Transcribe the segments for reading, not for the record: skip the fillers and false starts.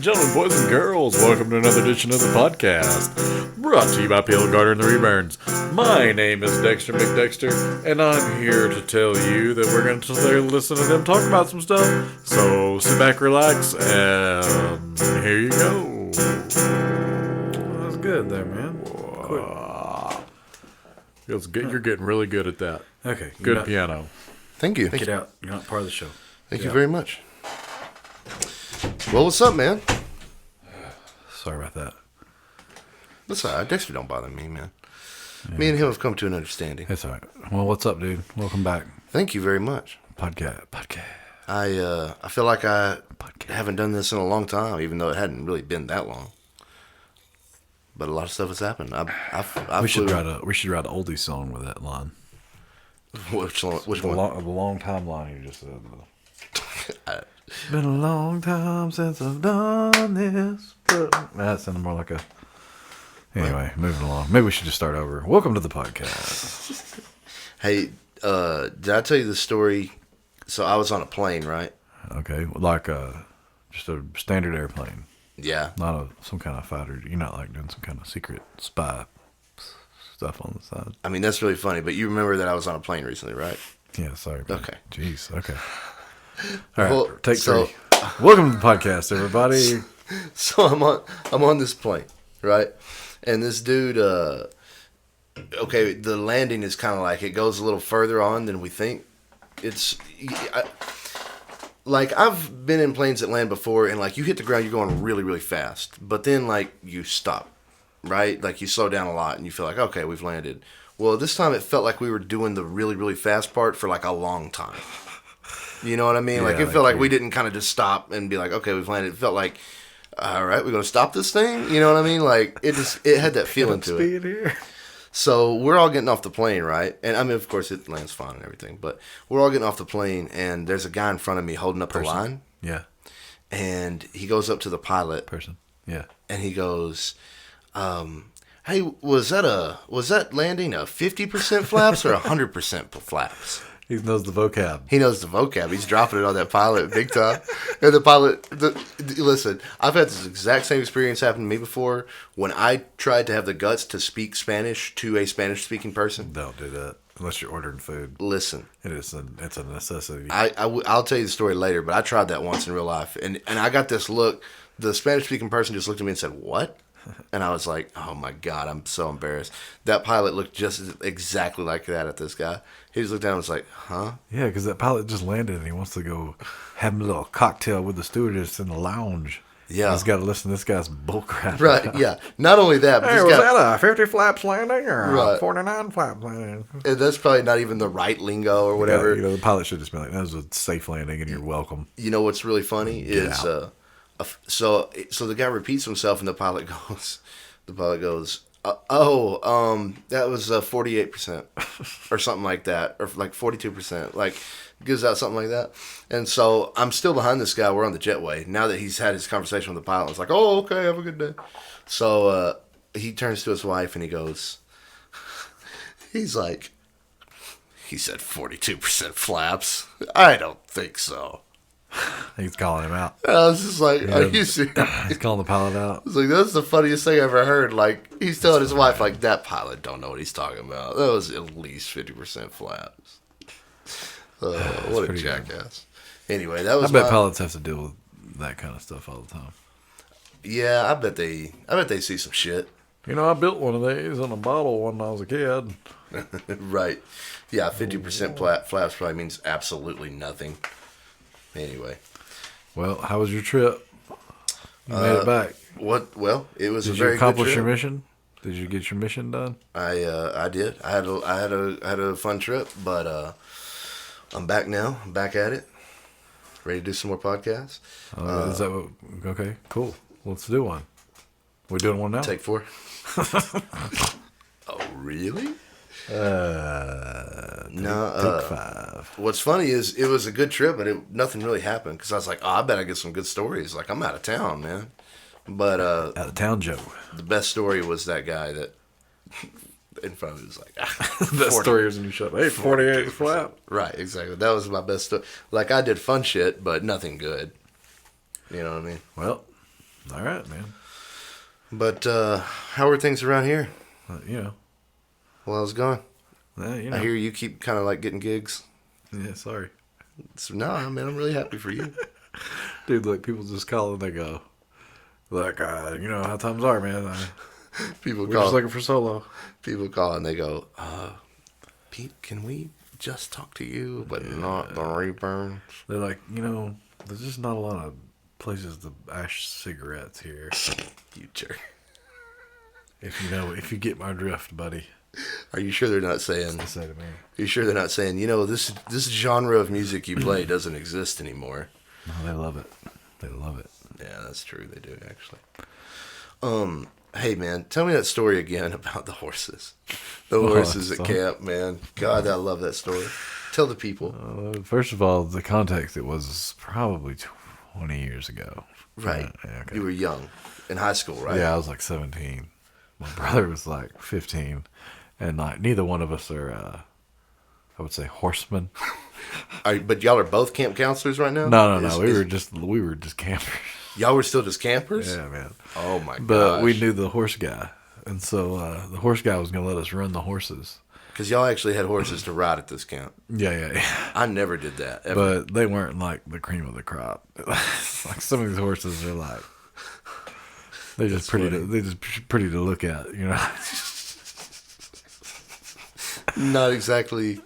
and gentlemen, boys and girls, welcome to another edition of the podcast, brought to you by Peel Garter and the Reburns. My name is Dexter McDexter, and I'm here to tell you that we're going to listen to them talk about some stuff. So sit back, relax, and here you go. That's good there, man. Feels good. You're getting really good at that. Okay. Good piano. Thank you. Get out. You're not part of the show. Thank you very much. Well, what's up, man? Sorry about that. That's all right. Dexter don't bother me, man. Yeah. Me and him have come to an understanding. That's all right. Well, what's up, dude? Welcome back. Thank you very much. Podcast. I feel like I haven't done this in a long time, even though it hadn't really been that long. But a lot of stuff has happened. We should write an oldie song with that line. Which one? The long time line you just said. It's been a long time since I've done this. But that sounded more like a... Anyway, moving along. Maybe we should just start over. Welcome to the podcast. Hey, did I tell you the story? So I was on a plane, right? Okay, like just a standard airplane. Yeah. Not some kind of fighter. You're not like doing some kind of secret spy stuff on the side. I mean, that's really funny, but you remember that I was on a plane recently, right? Yeah, sorry. Man. Okay. Jeez, okay. All right, well, take three. Welcome to the podcast, everybody. So I'm on this plane, right? And this dude, okay, the landing is kind of like, it goes a little further on than we think. Like, I've been in planes that land before, and, like, you hit the ground, you're going really, really fast. But then, like, you stop, right? Like, you slow down a lot, and you feel like, okay, we've landed. Well, this time it felt like we were doing the really, really fast part for, like, a long time. You know what I mean? Yeah, like, it felt like we didn't kind of just stop and be like, okay, we've landed. It felt like, all right, we're going to stop this thing? You know what I mean? Like, it had that feeling to it. Here. So we're all getting off the plane, right? And I mean, of course, it lands fine and everything. But we're all getting off the plane, and there's a guy in front of me holding up the line. Yeah. And he goes up to the pilot. Yeah. And he goes, hey, was that landing a 50% flaps or 100% flaps? He knows the vocab. He knows the vocab. He's dropping it on that pilot big time. And the pilot, listen, I've had this exact same experience happen to me before when I tried to have the guts to speak Spanish to a Spanish-speaking person. Don't do that unless you're ordering food. Listen. It's a necessity. I'll tell you the story later, but I tried that once in real life. And I got this look. The Spanish-speaking person just looked at me and said, "What?" And I was like, oh my God, I'm so embarrassed. That pilot looked just exactly like that at this guy. He just looked down and was like, huh? Yeah, because that pilot just landed and he wants to go have a little cocktail with the stewardess in the lounge. Yeah. He's got to listen to this guy's bullcrap. Right, yeah. Not only that, but hey, was that a 50 flaps landing or a 49 flaps landing? And that's probably not even the right lingo or whatever. Yeah, the pilot should just be like, that was a safe landing and you're welcome. You know what's really funny is... So the guy repeats himself, and the pilot goes, that was 48% or something like that, or like 42%, like gives out something like that. And so I'm still behind this guy. We're on the jetway now that he's had his conversation with the pilot. It's like, oh, okay, have a good day. So he turns to his wife and he goes, he's like, he said 42% flaps. I don't think so. He's calling him out. I was just like, are you serious? He's calling the pilot out. I was like, that's the funniest thing I ever heard. Like, he's telling his wife, like, that pilot don't know what he's talking about. That was at least 50% flaps. What a jackass. Good. Anyway, that was I bet pilots have to deal with that kind of stuff all the time. Yeah, I bet they see some shit. You know, I built one of these in a bottle when I was a kid. Right. Yeah, 50% flaps probably means absolutely nothing. Anyway. Well, how was your trip? You made it back. Well, it was a very good trip. Did you accomplish your mission? Did you get your mission done? I did. I had a fun trip, but I'm back now. I'm back at it. Ready to do some more podcasts. Is that what? Okay, cool. Let's do one. We're doing one now. Take 4. Oh, really? Take 5. What's funny is it was a good trip, but nothing really happened because I was like, oh, I bet I get some good stories. Like, I'm out of town, man. But out of town, Joe. The best story was that guy that in front of me was like, the best story is when you shut. Hey, 48 flap. Right, exactly. That was my best story. Like, I did fun shit, but nothing good. You know what I mean? Well, All right, man. But how are things around here? You know. Well, how's it going? You know. I hear you keep kind of like getting gigs. Yeah, sorry. So, no, man, I'm really happy for you. Dude, look, people just call and they go, like, you know how times are, man. People We're just call. looking for solo. People call and they go, Pete, can we just talk to you, but not the Reburns? They're like, you know, there's just not a lot of places to ash cigarettes here. You jerk. If you get my drift, buddy. Are you sure they're not saying? They say to me. Are you sure they're not saying? You know, this genre of music you play doesn't exist anymore. No, they love it. They love it. Yeah, that's true. They do actually. Hey man, tell me that story again about the horses. The horses at camp, man. God, I love that story. Tell the people. First of all, the context, it was probably 20 years ago. Right. Yeah, okay. You were young. In high school, right? Yeah, I was like 17. My brother was like 15. And like neither one of us are, I would say, horsemen. But y'all are both camp counselors right now? No. We were just campers. Y'all were still just campers? Yeah, man. Oh my god. But we knew the horse guy. And so the horse guy was going to let us run the horses. Because y'all actually had horses to ride at this camp. Yeah. I never did that, ever. But they weren't like the cream of the crop. Like some of these horses are like, they're just pretty to look at, you know. Not exactly.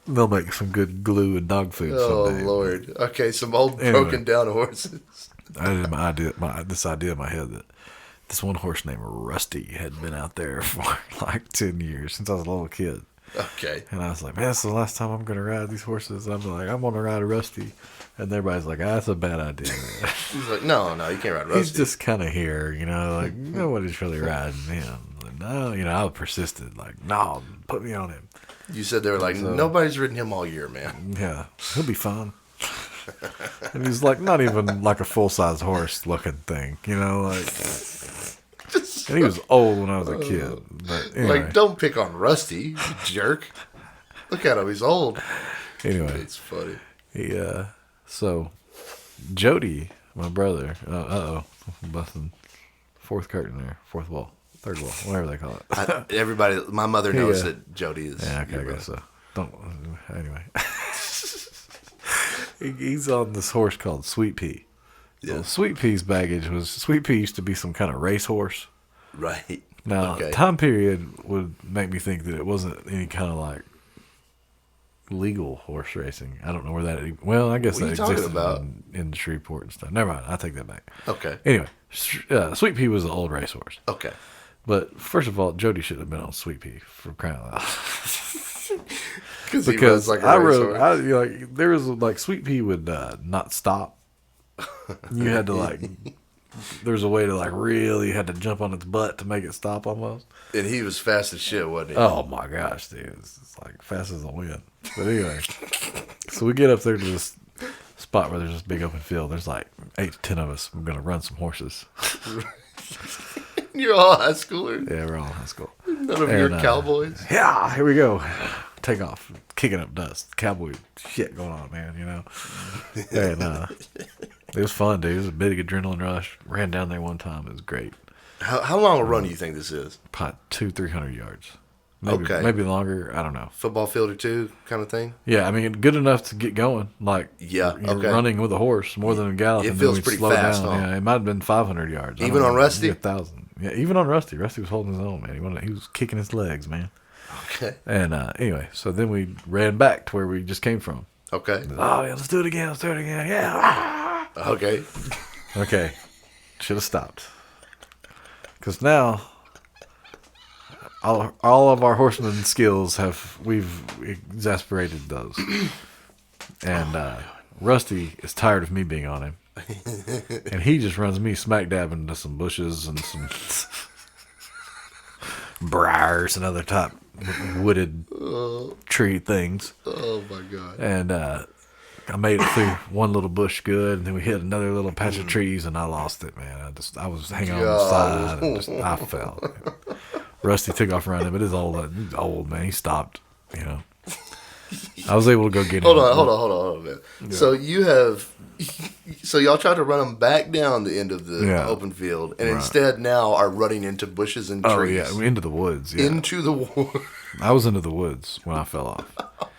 They'll make some good glue and dog food Oh, someday. Lord. Okay, some old Anyway. broken down horses. I had this idea in my head that this one horse named Rusty had been out there for like 10 years since I was a little kid. Okay. And I was like, man, this is the last time I'm going to ride these horses. And I'm like, I'm going to ride a Rusty. And everybody's like, that's a bad idea. He's like, no, you can't ride Rusty. He's just kind of here, you know, like nobody's really riding him. Like, no, you know, I persisted, like, no, put me on him. You said they were like, nobody's ridden him all year, man. Yeah, he'll be fine. And he's like not even like a full size horse looking thing, you know, like. And he was old when I was a kid. But anyway. Like, don't pick on Rusty, you jerk. Look at him, he's old. Anyway, It's funny. So Jody, my brother, busting fourth curtain there, fourth wall, third wall, whatever they call it. Everybody, my mother knows that Jody is. Yeah, okay, I guess so. Anyway. He's on this horse called Sweet Pea. Yeah. Well, Sweet Pea's baggage was, Sweet Pea used to be some kind of racehorse. Right. Now, Okay. time period would make me think that it wasn't any kind of like legal horse racing. I don't know where that, well, I guess What are that you talking existed about? in Shreveport and stuff. Never mind, I take that back. Okay. Anyway, Sweet Pea was an old racehorse. Okay. But first of all, Jody should have been on Sweet Pea for crying out loud. He Because runs like a I racehorse. like there was like Sweet Pea would not stop. You had to like, there's a way to like really had to jump on its butt to make it stop almost. And he was fast as shit, wasn't he? Oh my gosh, dude, it's like fast as the wind. But anyway, so we get up there to this spot where there's this big open field. There's like 8 to 10 of us. We're gonna run some horses. You're all high schoolers. Yeah, we're all in high school. None of you are cowboys. Yeah, here we go. Take off, kicking up dust. Cowboy shit going on, man, you know. And it was fun, dude. It was a big adrenaline rush. Ran down there one time. It was great. How long a run do you think this is? Probably 200-300 yards. Maybe, Okay. maybe longer. I don't know. Football field or two kind of thing? Yeah, I mean, good enough to get going. Like, Yeah, you're okay. running with a horse more than a gallop. It and feels then we'd pretty slow fast, down. huh? Yeah, it might have been 500 yards. I Even don't on know. Rusty? Maybe 1,000. Yeah, even on Rusty. Rusty was holding his own, man. He was kicking his legs, man. Okay. And anyway, so then we ran back to where we just came from. Okay. Oh, yeah, let's do it again. Yeah. Okay. Okay. Should have stopped. Because now, all of our horseman skills we've exasperated those. And Rusty is tired of me being on him. And he just runs me smack dab into some bushes and some briars and other type wooded tree things. Oh my god. And I made it through one little bush good, and then we hit another little patch of trees, and I lost it, man. I was hanging on the side, and I fell. Rusty took off running, but he's old, man. He stopped, you know. I was able to go get him. Hold on, man. So you have So y'all tried to run them back down the end of the Yeah. open field, and Right. instead now are running into bushes and Oh trees. yeah, into the woods. Yeah. Into the woods. I was into the woods when I fell off,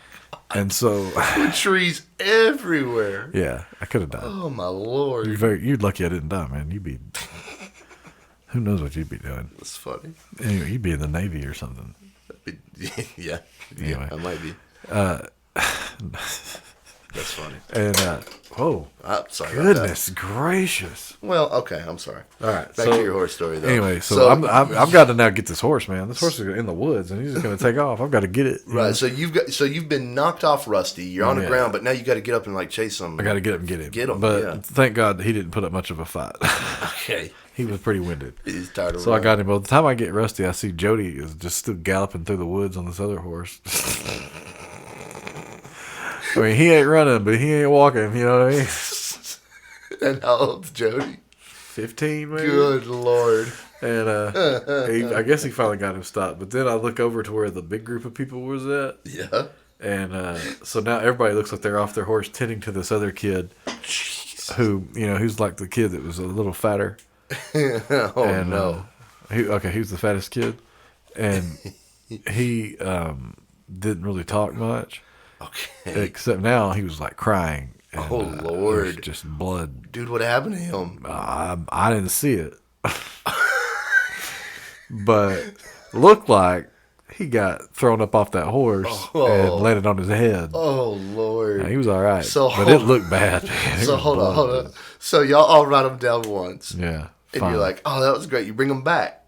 and so Trees everywhere. yeah, I could have died. Oh my lord. You're lucky I didn't die, man. You'd be. Who knows what you'd be doing? That's funny. Anyway, you'd be in the Navy or something. Yeah. Anyway. I might be. That's funny. And whoa, Sorry about that. goodness gracious! Well, okay, I'm sorry. All right, Back to your horse story, though. Anyway, so I've got to now get this horse, man. This horse is in the woods, and he's just going to take off. I've got to get it. Right, so you've been knocked off Rusty. You're on the Yeah. ground, but now you got to get up and like chase him. I got to get him, get him. Get him, But yeah. thank God he didn't put up much of a fight. Okay, He was pretty winded. he's tired of. So I running. got him. By the time I get Rusty, I see Jody is just still galloping through the woods on this other horse. I mean, he ain't running, but he ain't walking. You know what I mean? And how old's Jody? 15, maybe. Good lord. And I guess he finally got him stopped. But then I look over to where the big group of people was at. Yeah. And so now everybody looks like they're off their horse tending to this other kid who, who's like the kid that was a little fatter. Oh And no. he was the fattest kid. And he didn't really talk much. Okay. Except now he was like crying. And, Oh, it was Lord. just blood. Dude, what happened to him? I didn't see it. But looked like he got thrown up off that horse and landed on his head. Oh lord. Yeah, he was all right, So but it looked bad. Man. It So was hold blood. on. So y'all all write them down once, Yeah, and fine. you're like, "Oh, that was great." You bring them back,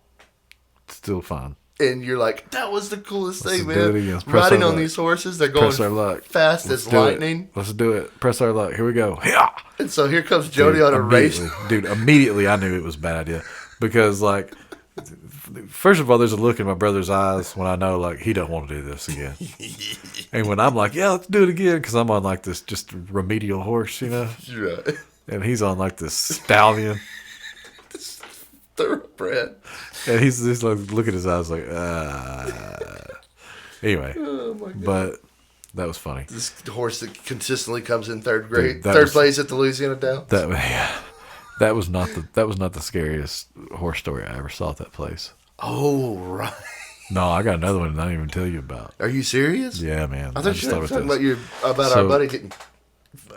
still fine. and you're like, "That was the coolest Let's thing, do it man!" again. Let's press Riding our on luck. these horses, they're going Press our luck. fast Let's as do lightning. It. Let's do it. Press our luck. Here we go. Yeah. And so here comes Jody on a race. Dude, immediately I knew it was a bad idea because, like, first of all, there's a look in my brother's eyes when I know, like, he don't want to do this again. And when I'm like, yeah, let's do it again, because I'm on, like, this just remedial horse, Right. and he's on, like, this stallion. Thoroughbred. And he's just, like, look at his eyes, like, Anyway, Oh my god. but that was funny. This horse that consistently comes in third grade, Dude, that third was- place at the Louisiana Downs. That was not the scariest horse story I ever saw at that place. Oh right. No, I got another one that I didn't even tell you about. Are you serious? Yeah, man. I thought just you were thought talking this. about our So- buddy getting.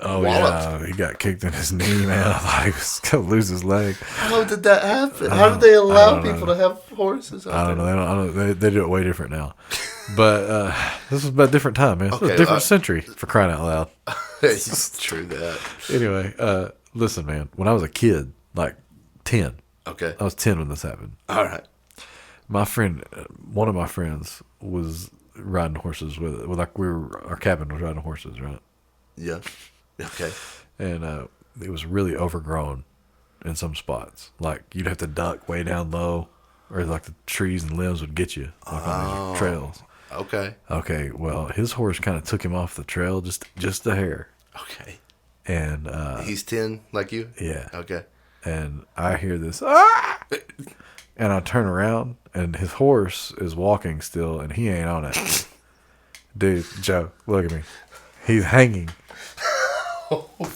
Oh walloped. yeah, he got kicked in his knee, man. I thought he was gonna lose his leg. How did that happen? How did they allow don't know. people to have horses? Out I don't there? know. They do it way different now. But this was about a different time, man. It's Okay, a different century, for crying out loud. It's true that. Anyway, listen, man. When I was a kid, like 10, Okay. I was 10 when this happened. All right. My friend, one of my friends, was riding horses with like our cabin was riding horses, right? Yeah. Okay. And it was really overgrown in some spots. Like you'd have to duck way down low, or like the trees and limbs would get you like on these trails. Okay. Okay, well, his horse kind of took him off the trail just a hair, Okay. and He's 10 like you? yeah, Okay. and I hear this, ah! And I turn around, and his horse is walking still, and he ain't on it. Dude, Joe, look at me. He's hanging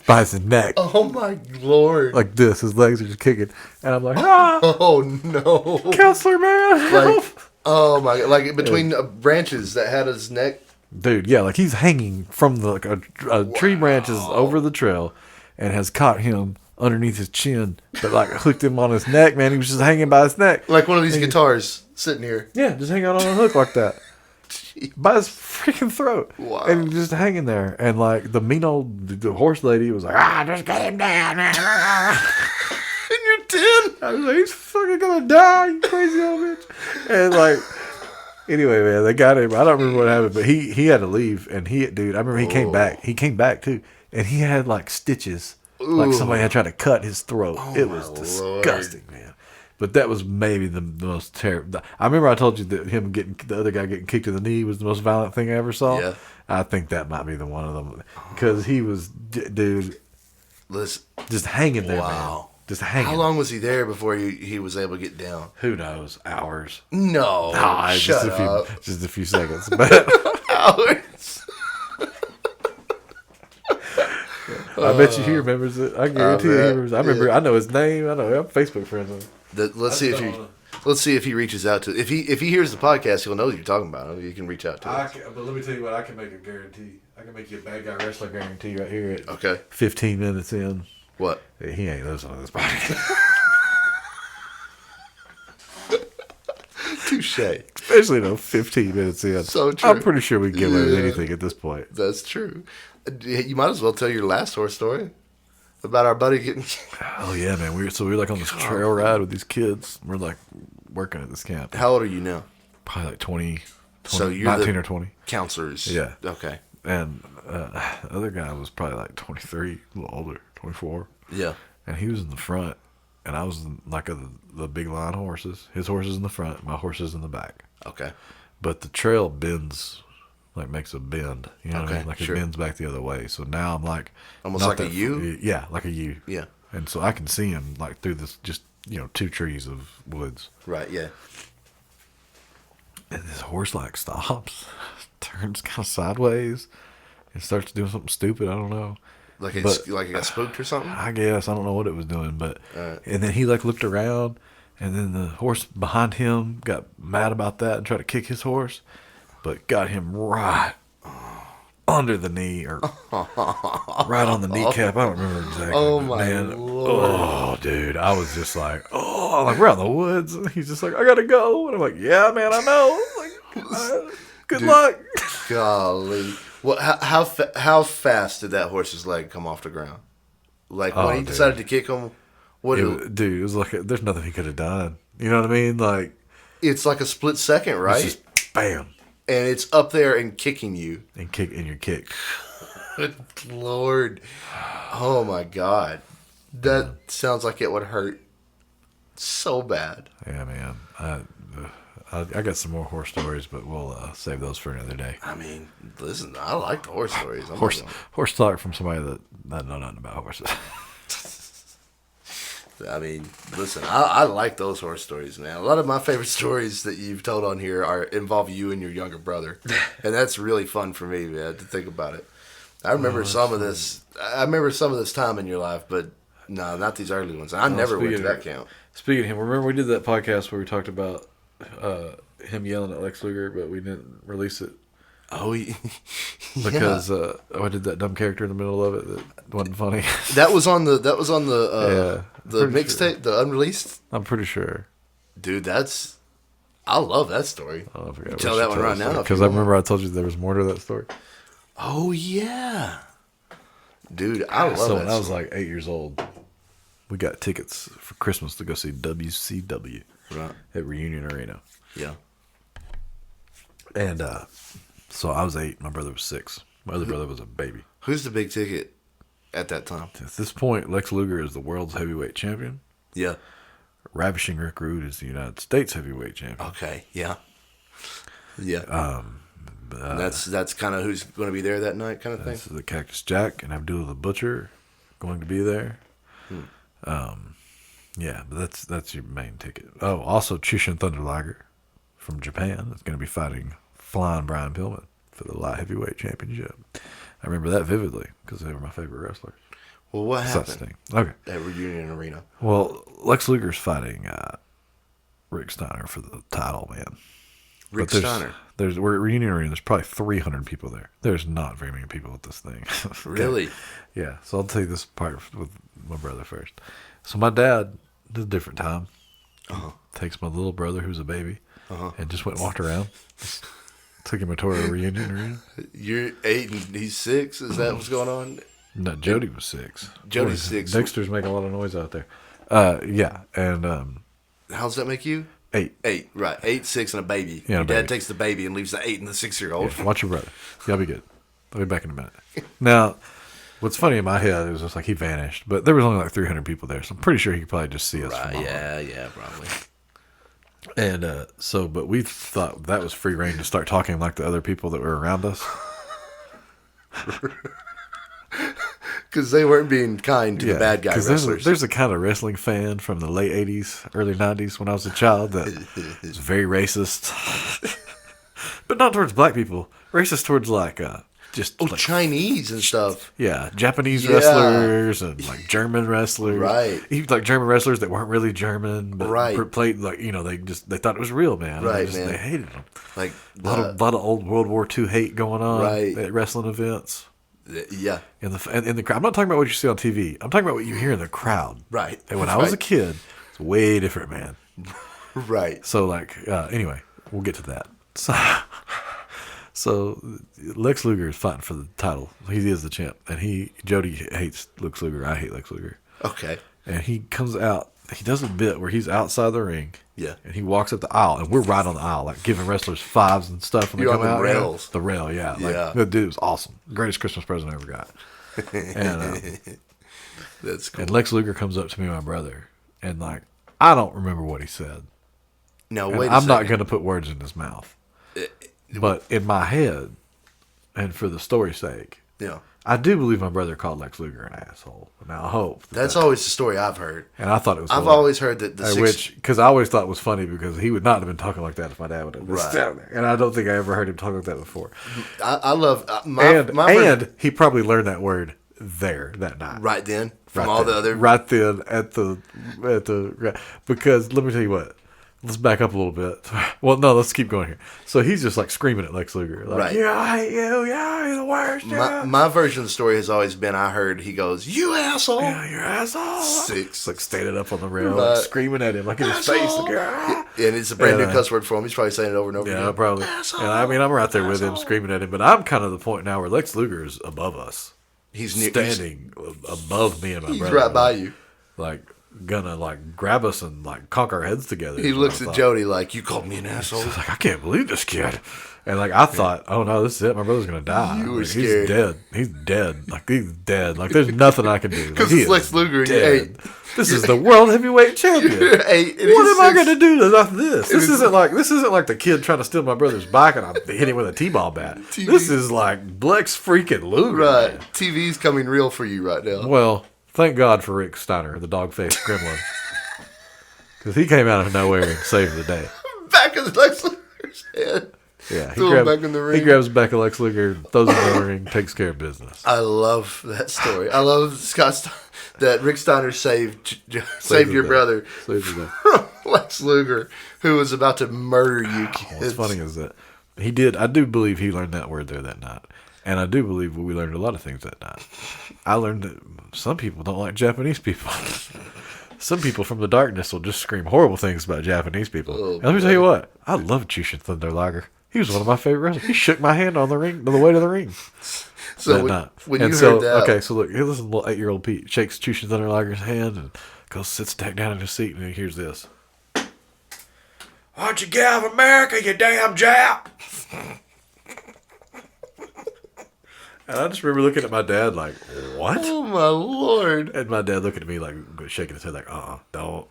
by his neck. Oh my lord. Like this, his legs are just kicking, and I'm like, ah, Oh no. counselor, man, help. Like, oh my god. Like between branches that had his neck. Dude, yeah, like he's hanging from the like a tree branches over the trail, and has caught him underneath his chin, but like hooked him on his neck. Man, he was just hanging by his neck. Like one of these guitars sitting here. Yeah, just hanging on a hook like that. By his freaking throat. Wow. And just hanging there. And like the mean old the horse lady was like, just get him down. And you're 10. I was like, he's fucking gonna die, you crazy old bitch. And like, anyway, man, they got him. I don't remember what happened, but he had to leave. And dude, I remember he came back. He came back too. And he had like stitches. Like somebody had tried to cut his throat. It was disgusting, man. But that was maybe the most terrible. I remember I told you that the other guy getting kicked in the knee was the most violent thing I ever saw. Yeah. I think that might be the one of them because he was, dude, Listen. just hanging there, man. Wow. Just hanging. How long was he there before he was able to get down? Who knows? Hours. No. Just shut up. just a few seconds. But Hours. I bet you he remembers it. I guarantee you he bet. remembers. I remember. I know his name. I know. I'm Facebook friends with him. Let's see if he reaches out to. If he hears the podcast, he'll know that you're talking about him. You can reach out to him. But let me tell you what. I can make a guarantee. I can make you a bad guy wrestler guarantee right here at Okay. 15 minutes in. What? He ain't listening to this podcast. Touche. Especially though, 15 minutes in. So true. I'm pretty sure we can get away with Yeah. anything at this point. That's true. You might as well tell your last horse story about our buddy getting. Oh yeah, man. We were like on this trail ride with these kids. We're like working at this camp. How old are you now? Probably like 20 So you're 19 the- or 20. Counselors. Yeah. Okay. And the other guy was probably like 23, a little older, 24. Yeah. And he was in the front, and I was in like the big line horses. His horse is in the front, my horse is in the back. Okay. But the trail bends, like makes a bend. You know what I Okay, mean? Like sure. it bends back the other way. So now I'm like Almost not like a that- U? Yeah, like a U. Yeah. And so I can see him like through this just two trees of woods. Right. Yeah. And this horse like stops, turns kind of sideways, and starts doing something stupid. I don't know. Like But- like it got spooked or something. I guess I don't know what it was doing, but Alright. and then he like looked around, and then the horse behind him got mad about that and tried to kick his horse, but got him right under the knee or right on the kneecap. I don't remember exactly. Oh, but my man, Lord. oh dude, I was just like, like we're out in the woods. And he's just like, I gotta go, and I'm like, yeah, man, I know. Like, good luck. Golly. Well, how fast did that horse's leg come off the ground? Like when Oh, he dude. decided to kick him, Dude, it was like there's nothing he could have done. You know what I mean? Like it's like a split second, it's right? just bam And it's up there and kicking you. and kick in your kick. Good Lord. Oh my God. That sounds like it would hurt so bad. Yeah, man. I got some more horse stories, but we'll save those for another day. I mean, listen, I like the horse stories. I'm Horse not horse talk from somebody that doesn't know nothing about horses. I mean, listen, I like those horse stories, man. A lot of my favorite stories that you've told on here involve you and your younger brother, and that's really fun for me, man, to think about it. I remember some of this. I remember some of this time in your life, but no, not these early ones. I never went to speaking that of- camp. Speaking of him, remember we did that podcast where we talked about him yelling at Lex Luger, but we didn't release it Oh, yeah. because I did that dumb character in the middle of it that wasn't funny. that was on the Yeah, pretty mixtape, the unreleased. I'm pretty sure. Dude, I love that story. I don't know if I Tell that one right now if because you I want. remember I told you there was more to that story. Oh yeah, dude, I love So that. when I was story. like 8 years old, we got tickets for Christmas to go see WCW Right. at Reunion Arena. Yeah. And so I was 8, my brother was 6. My other brother was a baby. Who's the big ticket at that time? At this point, Lex Luger is the world's heavyweight champion. Yeah. Ravishing Rick Rude is the United States heavyweight champion. Okay. Yeah. Yeah. And that's kind of who's going to be there that night, kind of thing. This is the Cactus Jack and Abdullah the Butcher going to be there. Yeah, but that's your main ticket. Oh, also Chushin Thunder Liger from Japan is going to be fighting Flying Brian Pillman for the light heavyweight championship. I remember that vividly because they were my favorite wrestlers. Well, what Such happened thing. Okay. at Reunion Arena? Well, Lex Luger's fighting Rick Steiner for the title, man. Rick But Steiner. We're at Reunion Arena. There's probably 300 people there. There's not very many people at this thing. Really? Yeah. So I'll tell you this part with my brother first. So my dad did a different time. Takes my little brother, who's a baby, and just went and walked around. Just took him to a Reunion Arena. You're 8 and he's 6. Is that what's going on? No, Jody was 6. Jody's Boy, 6. Dexter's making a lot of noise out there. Yeah, and How does that make you? 8. 8. Right. 8, 6, and a baby. Yeah, Your a dad baby. takes the baby and leaves the 8 and the 6-year-old. Yeah, watch your brother. Y'all be good. I'll be back in a minute. Now, what's funny in my head, it was just like he vanished, but there was only like 300 people there, so I'm pretty sure he could probably just see us. Right. From Yeah, probably. And but we thought that was free reign to start talking like the other people that were around us. Because they weren't being kind to the bad guy 'cause wrestlers. there's a kind of wrestling fan from the late 80s, early 90s when I was a child that was very racist. But not towards black people. Racist towards like just Oh, Chinese and stuff. yeah, Japanese Yeah. wrestlers and like German wrestlers, Right. Even like German wrestlers that weren't really German, but Right. played like they thought it was real, man. And Right, they man. They hated them. Like, A lot of old World War II hate going on Right. at wrestling events. yeah, In the crowd. I'm not talking about what you see on TV. I'm talking about what you hear in the crowd. Right. And when I was a Right. kid, it's way different, man. right. So like, anyway, we'll get to that. So Lex Luger is fighting for the title. He is the champ, and Jody hates Lex Luger. I hate Lex Luger. Okay. And he comes out. He does a bit where he's outside the ring. Yeah. And he walks up the aisle, and we're right on the aisle, like giving wrestlers fives and stuff when You're they come on the out. rails. The rail, yeah. Like, Yeah. the dude was awesome. Greatest Christmas present I ever got. And That's cool. And Lex Luger comes up to me and my brother, and like, I don't remember what he said. Now, And wait a I'm not second. going to put words in his mouth. But in my head, and for the story's sake, Yeah. I do believe my brother called Lex Luger an asshole. Now I hope That's always the story I've heard. and I thought it was. I've hilarious. always heard that because I always thought it was funny because he would not have been talking like that if my dad would have been Right. standing there. And I don't think I ever heard him talk like that before. I love my And he probably learned that word there that night. right then from Right all then. the other right then at the because let me tell you what. Let's back up a little bit. Well, no, let's keep going here. So he's just like screaming at Lex Luger, like, Right. "Yeah, I hate you. Yeah, you're the worst. Yeah, my version of the story has always been I heard he goes, "You asshole." yeah, you're an asshole." Six. Like standing up on the rail, Right. like, screaming at him, like in his face, Asshole. like, "Ah." And it's a brand new And, cuss word for him. He's probably saying it over and over Yeah, again. probably. Asshole. And I mean, I'm right there with him, screaming at him. But I'm kind of the point now where Lex Luger is above us, He's near, standing above me and my He's brother, right by you. like gonna like grab us and like conk our heads together. He is what looks I at thought. Jody like, "You called me an asshole." I was like, I can't believe this kid. And like I thought, oh no, this is it. My brother's gonna die. You were Like, scared. He's dead. He's dead. Like he's dead. Like there's nothing I can do. Like, 'Cause he it's Lex is Luger and you're dead. This is the world heavyweight champion. Hey, and What he's am I six- going to do after this? This is- isn't like the kid trying to steal my brother's bike and I hit him with a t-ball bat. TV. This is like Lex freaking Luger. Right. man. TV's coming real for you right now. Well, thank God for Rick Steiner, the dog-faced gremlin, because he came out of nowhere and saved the day. Back of Lex Luger's head. Yeah, Threw him back in the ring. He grabs back of Lex Luger, throws him in the ring, takes care of business. I love that story. I love that Rick Steiner saved your the day. brother Saved the day. from Lex Luger, who was about to murder you kids. What's funny is that he did. I do believe he learned that word there that night, and I do believe we learned a lot of things that night. I learned that some people don't like Japanese people. Some people from the darkness will just scream horrible things about Japanese people. Oh, and let me tell you what, I love Jushin Thunder Liger. He was one of my favorite wrestlers. He shook my hand on the way to the ring. So that when, night. when And you so, heard that, okay, so look, here listen, little 8-year-old Pete shakes Jushin Thunder Liger's hand and goes sits back down in his seat, and he hears this. Why don't you get out of America, you damn Jap? And I just remember looking at my dad like, what? oh my lord, And my dad looking at me like, shaking his head like, don't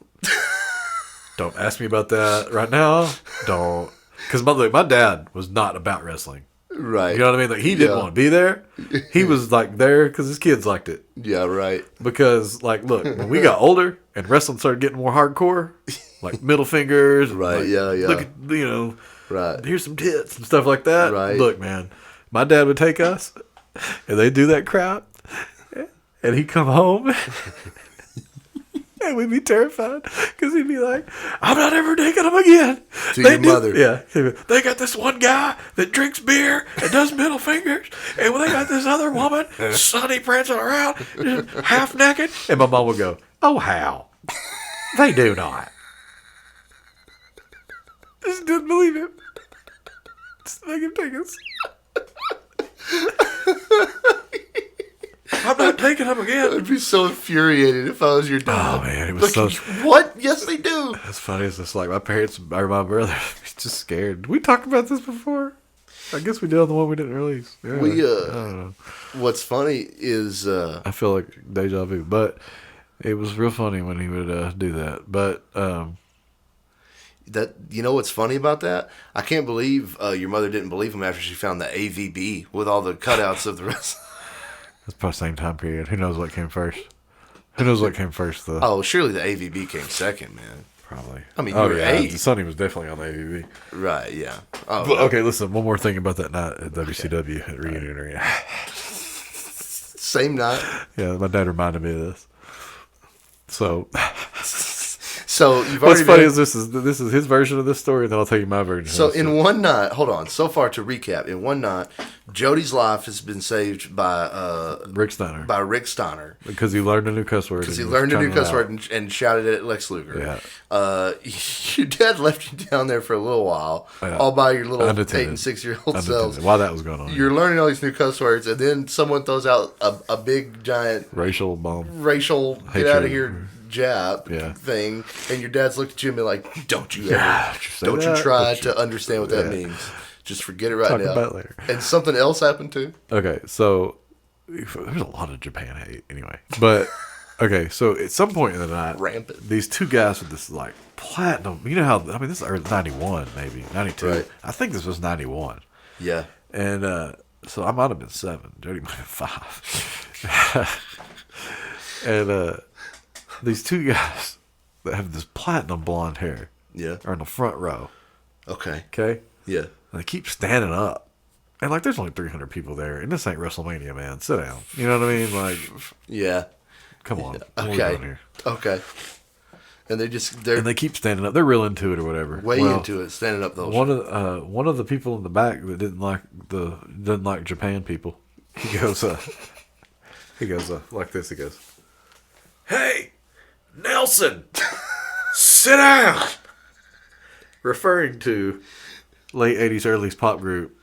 ask me about that right now. Don't. Because my dad was not about wrestling. right? You know what I mean? Like he didn't Yeah. want to be there. He was like there because his kids liked it. Yeah, right. Because like, look, when we got older and wrestling started getting more hardcore, like middle fingers, Right, like, yeah. Look at Right. here's some tits and stuff like that. Right. Look, man, my dad would take us, and they do that crap, and he'd come home. And we'd be terrified because he'd be like, I'm not ever taking them again. To your mother. Yeah. They got this one guy that drinks beer and does middle fingers. And they got this other woman, Sonny prancing around, just half naked. And my mom would go, oh, how? They do not. Just didn't believe him. Just make him take us. I'm not taking them again. I'd be so infuriated if I was your dad. Oh, man, it was so... What? Yes, they do. That's funny. It's just like my parents or my brother. He's just scared. We talked about this before. I guess we did on the one we didn't release. Yeah, We, I don't know. What's funny is I feel like deja vu, but it was real funny when he would do that. But that you know what's funny about that? I can't believe your mother didn't believe him after she found the AVB with all the cutouts of the rest. it's probably the same time period. Who knows what came first? Who knows what came first? Though Oh, surely the AVB came second, man. probably. I mean, you were 8. Sonny was definitely on the AVB. Right, yeah. Oh, But, okay, listen, one more thing about that night at WCW at Reunion Arena. same night. Yeah, my dad reminded me of this. So, So you've what's already funny been, is this is his version of this story, and then I'll tell you my version. so of this in story. one night, hold on. So far to recap, in one night, Jody's life has been saved by Rick Steiner, Rick Steiner because he learned a new cuss word. because he and was learned a new trying it cuss out. word and shouted it at Lex Luger. Yeah. Your dad left you down there for a little while, Yeah. all by your little 8 Unattended. and 6 year old Unattended. selves. While that was going on, You're learning all these new cuss words, and then someone throws out a big giant racial bomb. racial get Hatred. out of here jab Yeah. thing, and your dad's looked at you and be like, "Don't you ever, Yeah, say don't you that. try Don't you- to understand what that Yeah. means. Just forget it right Talk now." about it later. And something else happened too. Okay, so there's a lot of Japan hate anyway. But okay, so at some point in the night, Rampant. these two guys with this like platinum. You know how this is early 91, maybe 92. Right. I think this was 91, Yeah. and so I might have been 7. Jody might have been 5. And these two guys that have this platinum blonde hair Yeah. are in the front row. Okay. Okay, Yeah. and they keep standing up. And like, there's only 300 people there, and this ain't WrestleMania, man. Sit down. You know what I mean? Like, Yeah. come on. What are we Okay. doing here? Okay. And they're And they keep standing up. They're real into it or whatever. way Well, into it, standing up those. One of the people in the back that didn't like Japan people. He goes like this. He goes, "Hey, Nelson, sit down." Referring to late 80s, early pop group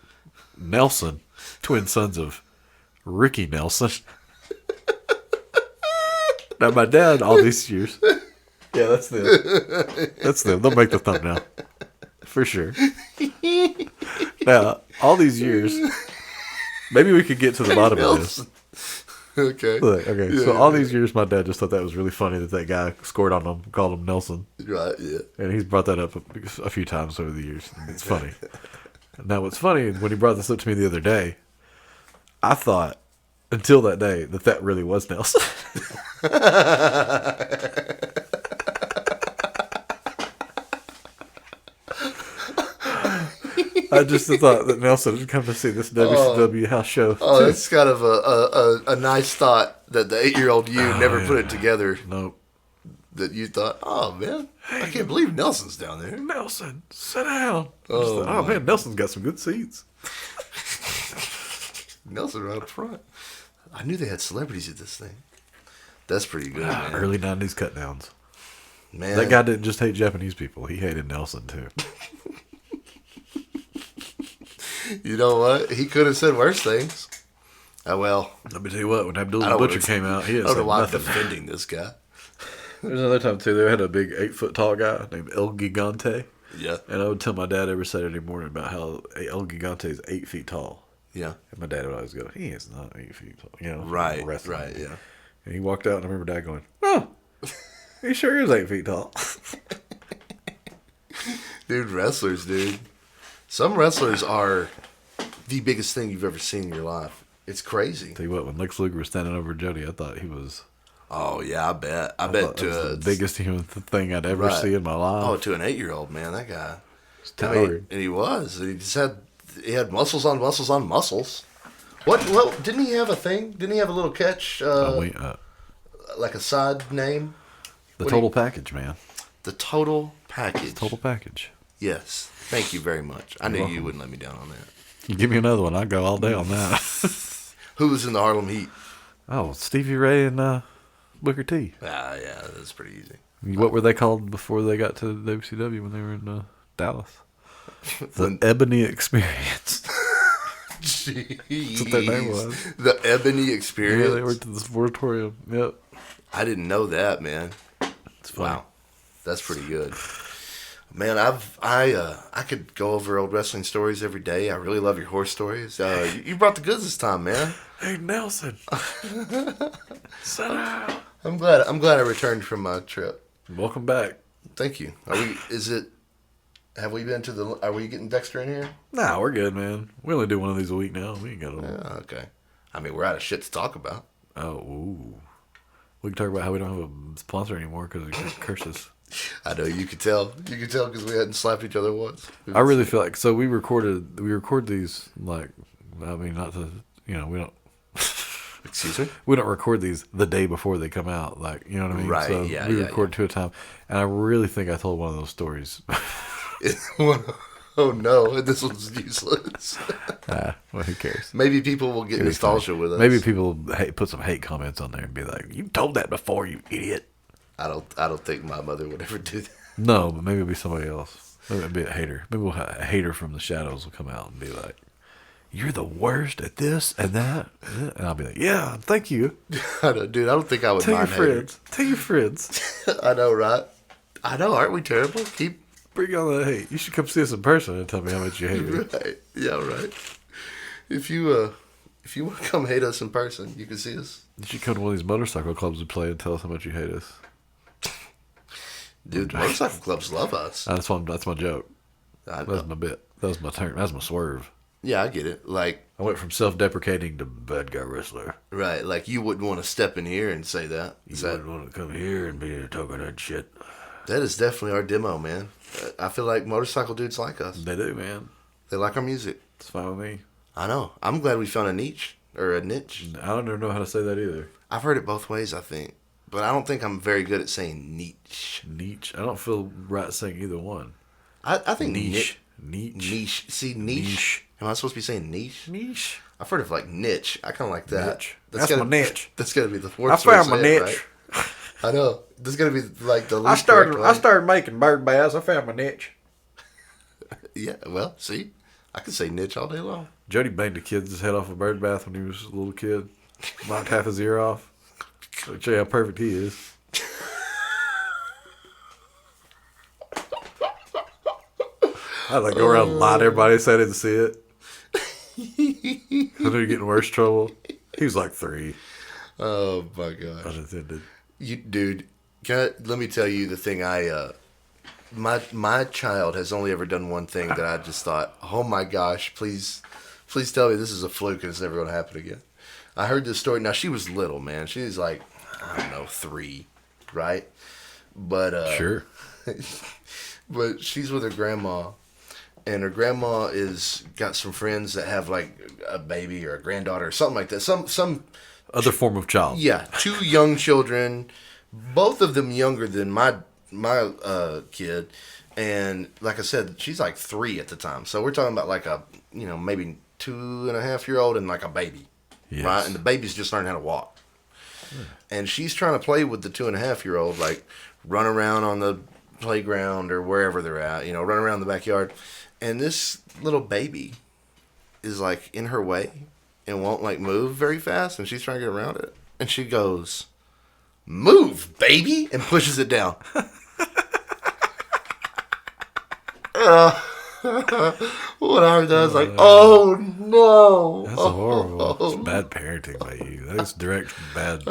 Nelson, twin sons of Ricky Nelson. Now my dad, all these years, yeah, that's them. That's them. They'll make the thumbnail for sure. Now, all these years, maybe we could get to the bottom of this. Okay. Look, okay, Yeah, so all these years, my dad just thought that was really funny that guy scored on him, called him Nelson, Right. Yeah. and he's brought that up a few times over the years. It's funny. Now, what's funny is when he brought this up to me the other day, I thought until that day that really was Nelson. I just thought that Nelson had come to see this WCW house show. Oh, too. that's kind of a nice thought that the 8-year-old you never put it together. Nope. That you thought, oh man, I can't believe Nelson's down there. Nelson, sit down. Oh, Oh man, Nelson's got some good seats. Nelson right up front. I knew they had celebrities at this thing. That's pretty good, man. Early 90s cut downs. Man, That guy didn't just hate Japanese people, he hated Nelson too. you know what? He could have said worse things. Oh well. Let me tell you what, when Abdullah I the don't Butcher wanna- came out, he I didn't don't know say why I'm nothing. defending this guy. There's another time too, they had a big 8-foot tall guy named El Gigante. Yeah, And I would tell my dad every Saturday morning about how El Gigante is 8 feet tall. yeah, And my dad would always go, he is not 8 feet tall. You know, right, wrestling. right, yeah. And he walked out, and I remember Dad going, "Oh, he sure is 8 feet tall." Dude, wrestlers, dude. Some wrestlers are the biggest thing you've ever seen in your life. It's crazy. Tell you what, when Lex Luger was standing over Jody, I thought he was. Oh yeah, I bet. I thought bet that to was the biggest human thing I'd ever Right. see in my life. Oh, to an 8-year-old man, that guy. It's I mean, towering. and he was. He had muscles on muscles on muscles. What didn't he have a thing? Didn't he have a little catch? Like a side name? The what total package, man. The total package. Total package. Yes. Thank you very much. I knew you welcome. wouldn't let me down on that. You give me another one, I'd go all day on that. Who was in the Harlem Heat? Oh, Stevie Ray and Booker T. Ah, yeah, that's pretty easy. What were they called before they got to WCW when they were in Dallas? The When- Ebony Experience. Jeez. That's what their name was. The Ebony Yeah, Experience. they worked at the Sportatorium. Yep. I didn't know that, man. It's funny. Wow, that's pretty good. Man, I could go over old wrestling stories every day. I really love your horse stories. You brought the goods this time, man. Hey, Nelson. Sit down. I'm glad I returned from my trip. Welcome back. Thank you. Have we been to the? Are we getting Dexter in here? Nah, we're good, man. We only do one of these a week now. We ain't got to. Yeah, okay. I mean, we're out of shit to talk about. Oh, ooh. We can talk about how we don't have a sponsor anymore because of curses. I know you could tell. You could tell because we hadn't slapped each other once. I really feel like so we record these like I mean not to we don't Excuse me? we don't record these the day before they come out, like you know what I mean? Right, So yeah, we yeah, record two at a time, and I really think I told one of those stories. Oh no, this one's useless. Well, who cares? Maybe people will get nostalgia with us. Maybe people put some hate comments on there and be like, "You told that before, you idiot." I don't think my mother would ever do that. No, but maybe it'll be somebody else. Maybe it'll be a hater. Maybe a hater from the shadows will come out and be like, "You're the worst at this and that," and I'll be like, "Yeah, thank you." I know, dude. I don't think I would Tell your mind friends. Tell your friends. haters. I know, right? I know. Aren't we terrible? Keep Bring on the hate. You should come see us in person and tell me how much you hate me. right. Yeah, right. If you want to come hate us in person, you can see us. You should come to one of these motorcycle clubs and play and tell us how much you hate us. Dude, motorcycle clubs love us. That's my joke. I That's know. my bit. That was my turn. That's my swerve. Yeah, I get it. Like, I went from self-deprecating to bad guy wrestler. right. Like, you wouldn't want to step in here and say that. You wouldn't want to come here and be talking that shit. That is definitely our demo, man. I feel like motorcycle dudes like us. They do, man. They like our music. It's fine with me. I know. I'm glad we found a niche or a niche. I don't even know how to say that either. I've heard it both ways, I think. But I don't think I'm very good at saying niche. Niche. I don't feel right saying either one. I think Niche. Niche. Niche. Niche. See, niche. Niche. Am I supposed to be saying niche? Niche. I've heard of like niche. I kind of like that. Niche. That's my niche. That's gotta be the I worst way to found my say it, niche. right? I know. This is gonna be like the least correct way. I started making bird baths. I found my niche. Yeah. Well, see, I could say niche all day long. Jody banged a kid's head off a bird bath when he was a little kid. Knocked half his ear off. So show you how perfect he is. I'd like go around and lie to everybody so I didn't see it. I knew you're getting worse trouble. He was like 3. Oh my gosh. Unattended. You, dude, let me tell you the thing my child has only ever done one thing that I just thought, oh my gosh, please tell me this is a fluke and it's never going to happen again. I heard this story. Now, she was little, man. She was like, I don't know, 3, right? But, Sure. but she's with her grandma, and her grandma is got some friends that have like a baby or a granddaughter or something like that. Some Other form of child. yeah, 2 young children, both of them younger than my kid, and like I said, she's like 3 at the time. So we're talking about like a maybe 2.5-year-old and like a baby, Yes. right? And the baby's just learning how to walk, and she's trying to play with the 2.5-year-old, like run around on the playground or wherever they're at, run around the backyard, and this little baby is like in her way and won't like move very fast, and she's trying to get around it, and she goes, "Move, baby," and pushes it down. When I heard that, I was like, "Oh no!" That's horrible. It's bad parenting by you. That's direct bad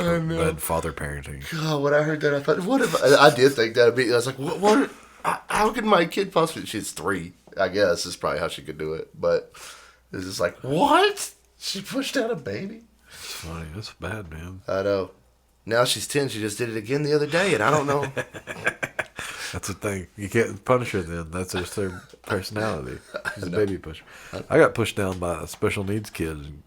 father parenting. God, when I heard that, I thought, "What if I did think that?" I was like, "What? How could my kid possibly?" She's 3, I guess. Is probably how she could do it, but it's just like, what? She pushed out a baby. It's funny. That's bad, man. I know. Now she's 10. She just did it again the other day, and I don't know. That's the thing. You can't punish her then. That's just her personality. She's a baby pusher. I got pushed down by a special needs kid in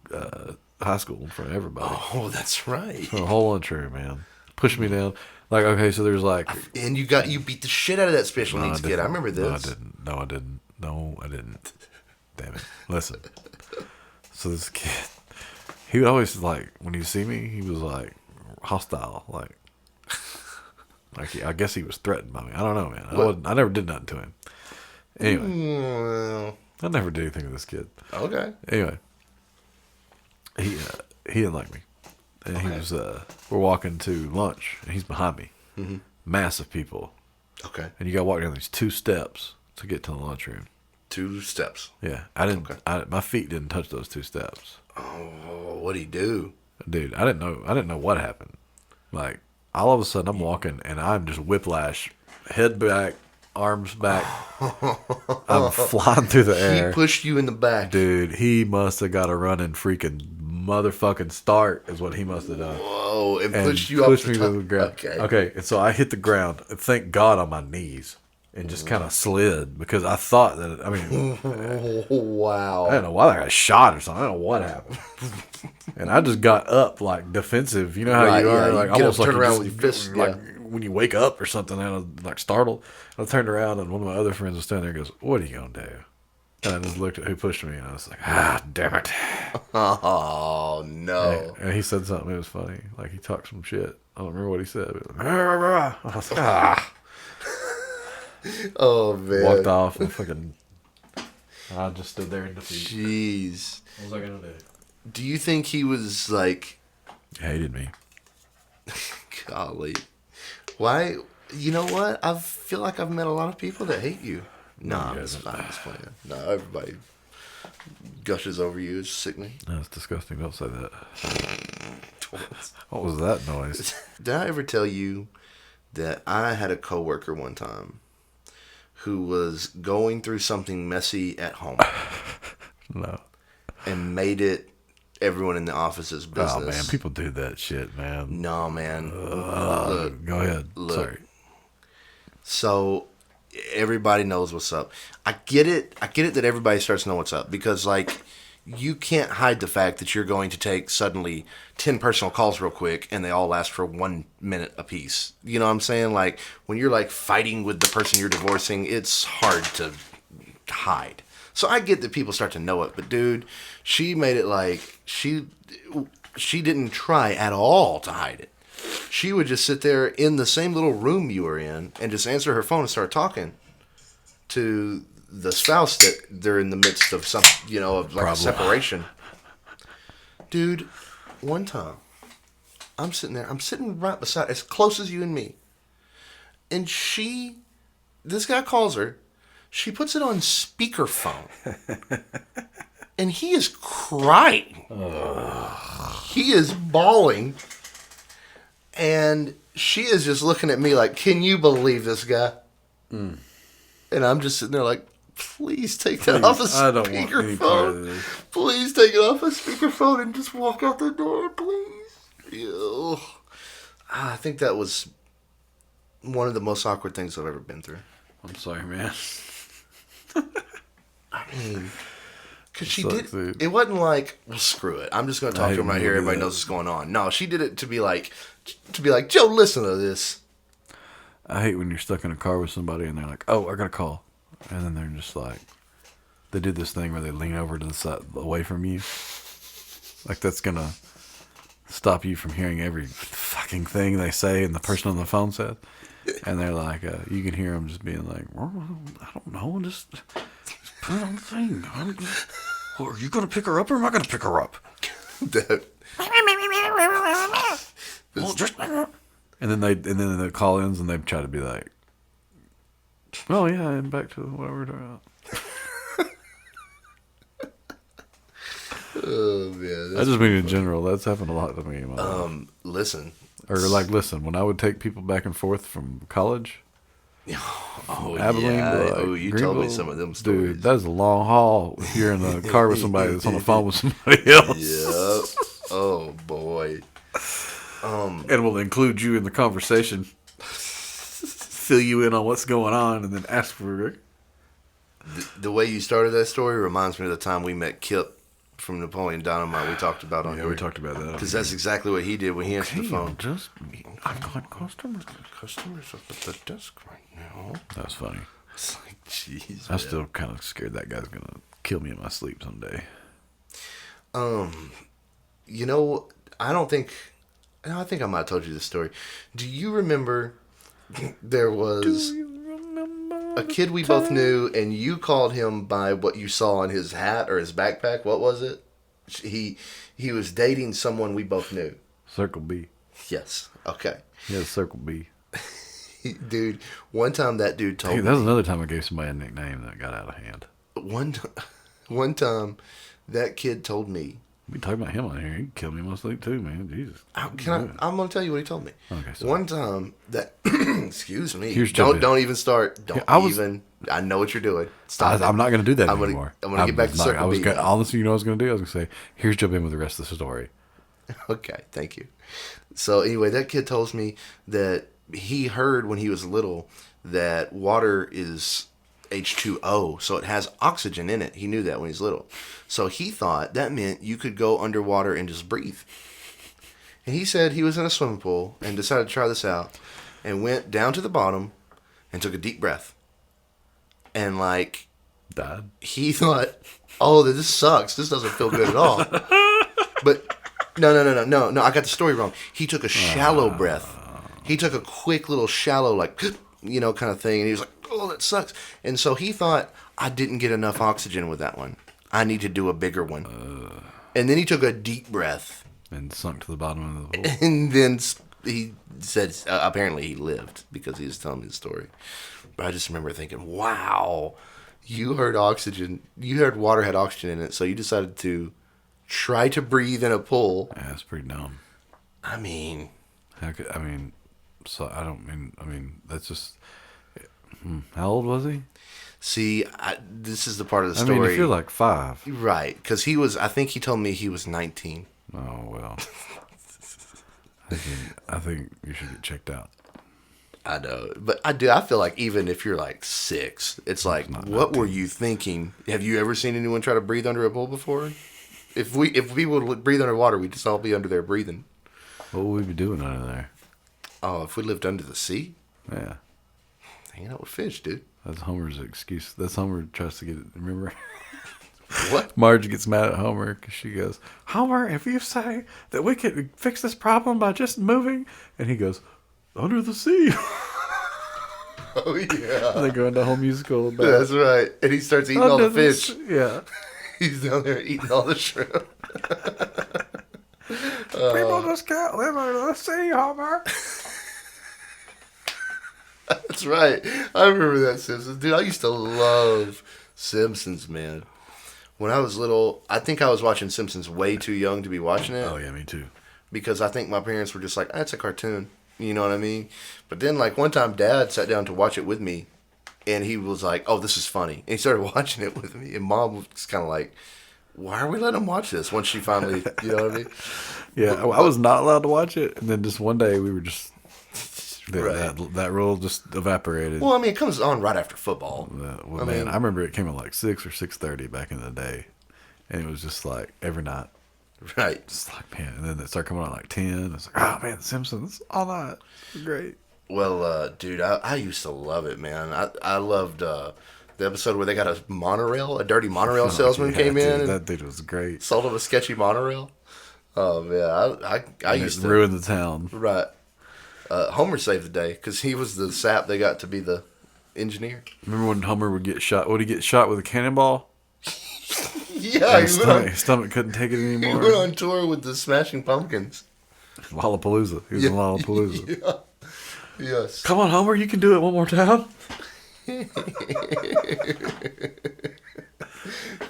high school in front of everybody. Oh, that's right. The whole untrue, man. Pushed me down. Like, okay, so there's like... And you beat the shit out of that special needs kid. I remember this. No, I didn't. Damn it. Listen. So this kid, he would always like, when he'd see me, he was like hostile. Like I guess he was threatened by me. I don't know, man. I never did nothing to him. Anyway, I never did anything to this kid. Okay. Anyway, he didn't like me. And he was, we're walking to lunch, and he's behind me. Mm-hmm. Massive people. Okay. And you got to walk down these 2 steps to get to the lunchroom. 2 steps. Yeah, I didn't. My feet didn't touch those 2 steps. Oh, what'd he do? Dude, I didn't know what happened. Like, all of a sudden, I'm walking, and I'm just whiplash, head back, arms back. I'm flying through the air. He pushed you in the back. Dude, he must have got a running freaking motherfucking start is what he must have done. Whoa, and And pushed you off pushed the me top. to the ground. Okay, and so I hit the ground. Thank God on my knees. And just kind of slid because I thought that, I mean, Wow. I don't know why I got shot or something. I don't know what happened. And I just got up like defensive. You know how Right, you are? yeah, Like you get almost up, like turn you around just, with your fists, like yeah. when you wake up or something, and I was like startled. I turned around and one of my other friends was standing there and goes, "What are you going to do?" And I just looked at who pushed me and I was like, damn it. Oh, no. And he said something. It was funny. Like he talked some shit. I don't remember what he said. But I was like, ah. Oh, man. Walked off and fucking. I just stood there in defeat. Jeez. What was I gonna do? Do you think he was like, He hated me. golly, why? You know what? I feel like I've met a lot of people that hate you. No, I'm just playing. No, everybody gushes over you. It's sickening. That's disgusting. Don't say that. What was that noise? Did I ever tell you that I had a coworker one time who was going through something messy at home No. and made it everyone in the office's business? Oh man, people do that shit, man. No, man. Look, Go ahead. look. Sorry. So everybody knows what's up. I get it. I get it that everybody starts to know what's up because, like, you can't hide the fact that you're going to take suddenly 10 personal calls real quick and they all last for 1 minute apiece. You know what I'm saying? Like, when you're, like, fighting with the person you're divorcing, it's hard to hide. So I get that people start to know it, but dude, she made it like she didn't try at all to hide it. She would just sit there in the same little room you were in and just answer her phone and start talking to the spouse that they're in the midst of some, of like a separation. Dude, one time, I'm sitting right beside, as close as you and me. And this guy calls her, she puts it on speakerphone. And he is crying. He is bawling. And she is just looking at me like, can you believe this guy? And I'm just sitting there like, please take that off of I don't want any part of speakerphone. this. Please take it off of speakerphone and just walk out the door, please. Ew. I think that was one of the most awkward things I've ever been through. I'm sorry, man. I mean, because she Sucks, did. dude. It wasn't like, well, screw it. I'm just going to talk I to him hate right when here. you do Everybody that. knows what's going on. No, she did it to be like, Joe, listen to this. I hate when you're stuck in a car with somebody and they're like, "Oh, I got a call," and then they're just like, they do this thing where they lean over to the side, away from you, like that's gonna stop you from hearing every fucking thing they say and the person on the phone says, and they're like, you can hear them just being like, "I don't know, just put it on the thing. Are you gonna pick her up or am I gonna pick her up?" That- Well, just. And then the call-ins and they try to be like, "Oh yeah, and back to what we're talking about." oh, man. I just mean in general. That's happened a lot to me in my life. Listen. Or like, listen, when I would take people back and forth from college, Oh, Abilene yeah. to like Oh, you told me Greenville, some of them stories. dude, that's a long haul if you're in a car with somebody that's on the phone with somebody else. Yep. Oh, boy. And will include you in the conversation, fill you in on what's going on, and then ask for The way you started that story reminds me of the time we met Kip from Napoleon Dynamite. We talked about on Yeah, here. we talked about that. Because that's exactly what he did when he answered the phone. I've got customers. Customers up at the desk right now. That's funny. It's like, jeez. I'm still kind of scared that guy's gonna kill me in my sleep someday. You know, I think I might have told you this story. Do you remember there was a kid we both knew, and you called him by what you saw on his hat or his backpack? What was it? He was dating someone we both knew. Circle B. Yes. Okay. He has Circle B. Dude, one time that dude told Hey, me. that was another time I gave somebody a nickname that got out of hand. One time that kid told me We talking about him on here. He can kill me in my sleep too, man. Jesus. I'm going to tell you what he told me. Okay, so One time that, excuse me, Here's don't even start. Don't I know what you're doing. Stop it. I'm not going to do that I'm gonna- anymore. I'm gonna get back to not- circle I was beat gonna, now. honestly, you know what I was going to do? I was going to say, here's jump in with the rest of the story. Okay, thank you. So anyway, that kid tells me that he heard when he was little that water is H2O, so it has oxygen in it. He knew that when he was little. So he thought that meant you could go underwater and just breathe. And he said he was in a swimming pool and decided to try this out and went down to the bottom and took a deep breath. And like Died. he thought, oh, this sucks. This doesn't feel good at all. But no. I got the story wrong. He took a shallow breath. He took a quick little shallow, like, kind of thing. And he was like, oh, that sucks. And so he thought, I didn't get enough oxygen with that one. I need to do a bigger one. And then he took a deep breath. And sunk to the bottom of the pool. And then he said, apparently he lived because he was telling me the story. But I just remember thinking, wow, you heard oxygen. You heard water had oxygen in it. So you decided to try to breathe in a pool. Yeah, that's pretty dumb. I mean, So I mean, that's just. How old was he? see, this is the part of the I story. mean, if you're like 5. Right, because I think he told me he was 19. Oh, well. I think you should get checked out. I know, but I feel like even if you're like 6, it's like, what were you thinking? Have you ever seen anyone try to breathe under a pool before? If people would breathe underwater, we'd just all be under there breathing. What would we be doing under there? Oh, if we lived under the sea, Yeah. hanging out with fish, dude. That's Homer's excuse. That's Homer tries to get it. Remember? What? Marge gets mad at Homer because she goes, Homer, if you say that we could fix this problem by just moving, and he goes, under the sea. Oh yeah, They go into a whole musical about that's right. And he starts eating all under the fish. Yeah. He's down there eating all the shrimp. People just can't live under the sea, Homer. That's right. I remember that Simpsons. Dude, I used to love Simpsons, man. When I was little, I think I was watching Simpsons way too young to be watching it. Oh, yeah, me too. Because I think my parents were just like, that's a cartoon. You know what I mean? But then, like, one time Dad sat down to watch it with me, and he was like, oh, this is funny. And he started watching it with me, and Mom was kind of like, why are we letting him watch this? Once she finally, you know what I mean? Yeah, I was not allowed to watch it, and then just one day we were just... Right. That rule just evaporated. Well, I mean, it comes on right after football. I remember it came at like 6 or 6:30 back in the day, and it was just like every night. Right. Just like, man, and then it started coming on at like 10. It's like, oh man, The Simpsons all night. Great. Well, dude, I used to love it, man. I loved the episode where they got a monorail, a dirty monorail salesman Yeah, came in dude, and that dude was great. sold him a sketchy monorail. Oh man, I And used it to ruined the town. right. Homer saved the day because he was the sap they got to be the engineer. Remember when Homer would get shot? Would he get shot with a cannonball? Yeah, His stomach couldn't take it he anymore. went on tour with the Smashing Pumpkins. Lollapalooza. He was in Lollapalooza. Yeah. Yes. Come on, Homer, you can do it one more time.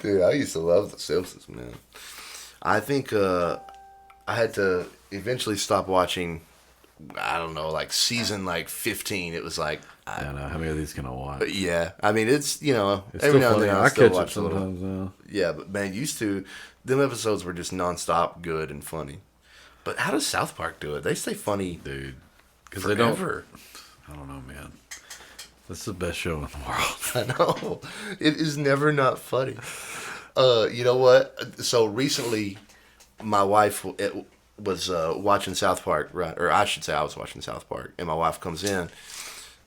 Dude, I used to love The Simpsons, man. I think I had to eventually stop watching, I don't know, like season like 15. It was like, I don't know how many of these can I watch. yeah. I mean, it's, It's every still now and funny. then I I still catch it watch a little. sometimes now. Yeah, but man, them episodes were just nonstop good and funny. But how does South Park do it? They stay funny, Dude. Because they don't. forever. I don't know, man. That's the best show in the world. I know. It is never not funny. You know what? So recently, my wife was watching South Park, right? Or I should say I was watching South Park, and my wife comes in.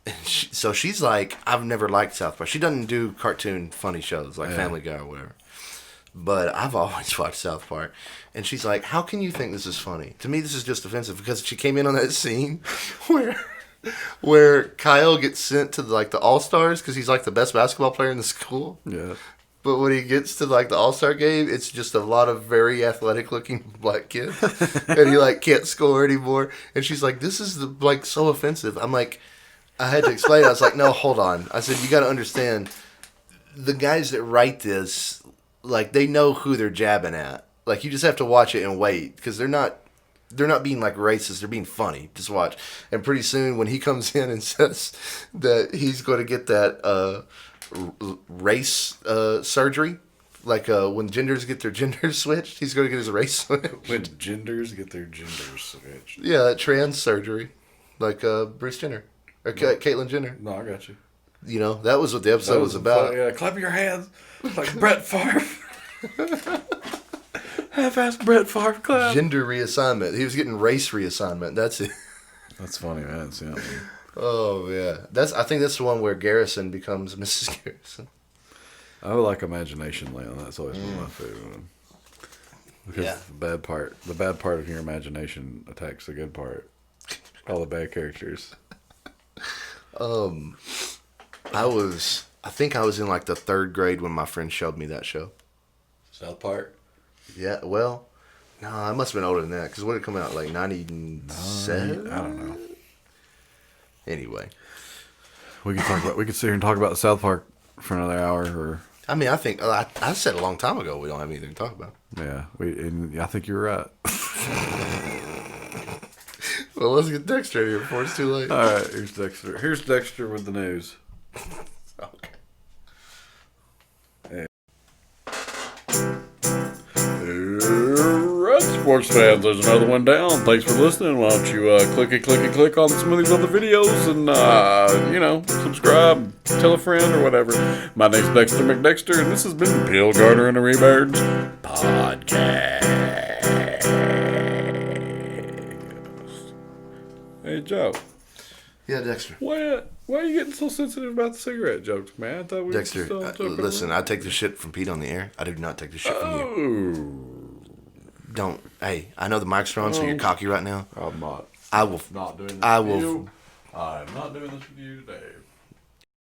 And so she's like, I've never liked South Park. She doesn't do cartoon funny shows like Family Guy or whatever. But I've always watched South Park. And she's like, how can you think this is funny? To me, this is just offensive because she came in on that scene where Kyle gets sent to like the All-Stars because he's like the best basketball player in the school. Yeah. But when he gets to like the All-Star game, it's just a lot of very athletic looking black kids. And he like can't score anymore. And she's like, this is like so offensive. I'm like, I had to explain. I was like, no, hold on. I said, you got to understand, the guys that write this, like, they know who they're jabbing at. Like you just have to watch it and wait because they're not being like racist. They're being funny. Just watch. And pretty soon, when he comes in and says that he's going to get that race surgery, like when genders get their genders switched, he's going to get his race switched. When genders get their genders switched. Yeah, that trans surgery, like Bruce Jenner or Caitlyn Jenner. No, I got you. You know, that was what the episode was about. Yeah, clap your hands like Brett Favre. Half-ass Brett Favre clap. Gender reassignment. He was getting race reassignment. That's it. That's funny, man. Yeah. Oh yeah, I think that's the one where Garrison becomes Mrs. Garrison. I would like Imagination Land. That's always been my favorite one. Because Yeah. the bad part of your imagination attacks the good part. All the bad characters. I think I was in like the 3rd grade when my friend showed me that show. South Park. Yeah, well, no, I must have been older than that because what did it come out like 97? I don't know. Anyway, We could sit here and talk about South Park for another hour, or I mean, I think I said a long time ago we don't have anything to talk about. yeah, and I think you're right. Well, let's get Dexter in here before it's too late. All right, here's Dexter. Here's Dexter with the news. Okay. Alright, sports fans, there's another one down. Thanks for listening. Why don't you click on some of these other videos and, subscribe, tell a friend or whatever. My name's Dexter McDexter, and this has been Bill Gardner and the Rebirds Podcast. Hey, Joe. Yeah, Dexter. Why are you getting so sensitive about the cigarette jokes, man? I thought we Dexter, were just talking listen, about... I take the shit from Pete on the air. I do not take the shit from you. Oh. Don't. Hey, I know the mic's on, so you're cocky right now. I'm not. I will. Not doing this I with will. you. I'm not doing this with you today.